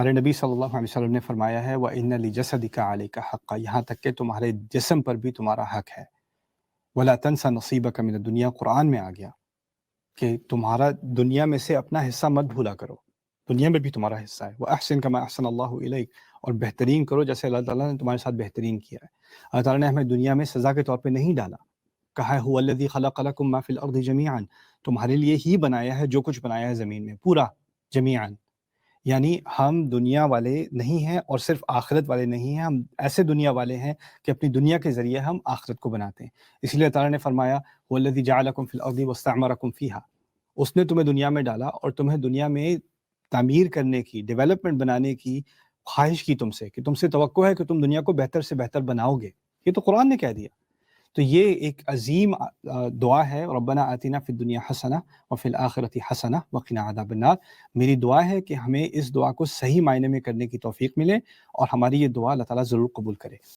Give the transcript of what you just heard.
پیارے نبی صلی اللہ علیہ وسلم نے فرمایا ہے وَإِنَّ لِجَسَدِكَ عَلَيْكَ حَقًّا، یہاں تک کہ تمہارے جسم پر بھی تمہارا حق ہے۔ وَلَا تَنْسَ نَصِيبَكَ مِنَ الدُّنْيَا، قرآن میں آ گیا کہ تمہارا دنیا میں سے اپنا حصہ مت بھولا کرو، دنیا میں بھی تمہارا حصہ ہے۔ وَأَحْسِن كَمَا أَحْسَنَ اللَّهُ إِلَيْكَ، اور بہترین کرو جیسے اللہ تعالیٰ نے تمہارے ساتھ بہترین کیا ہے۔ اللہ تعالیٰ نے ہمیں دنیا میں سزا کے طور پہ نہیں ڈالا، کہا ہے هُوَ الَّذِي خَلَقَ لَكُم مَّا فِي الْأَرْضِ جَمِيعًا، تمہارے لیے ہی بنایا ہے جو کچھ بنایا ہے زمین میں پورا جمیعاً، یعنی ہم دنیا والے نہیں ہیں اور صرف آخرت والے نہیں ہیں، ہم ایسے دنیا والے ہیں کہ اپنی دنیا کے ذریعے ہم آخرت کو بناتے ہیں۔ اس لیے تعالیٰ نے فرمایا هُوَ الَّذِي جَعَلَكُم فِي الْأَرْضِ وَاسْتَعْمَرَكُم فِيهَا، اس نے تمہیں دنیا میں ڈالا اور تمہیں دنیا میں تعمیر کرنے کی، ڈیولپمنٹ بنانے کی خواہش کی تم سے، کہ تم سے توقع ہے کہ تم دنیا کو بہتر سے بہتر بناؤ گے، یہ تو قرآن نے کہہ دیا۔ تو یہ ایک عظیم دعا ہے، ربنا آتنا فی الدنیا حسنہ وفی الآخرۃ حسنہ وقنا عذاب النار۔ میری دعا ہے کہ ہمیں اس دعا کو صحیح معنی میں کرنے کی توفیق ملے اور ہماری یہ دعا اللہ تعالیٰ ضرور قبول کرے۔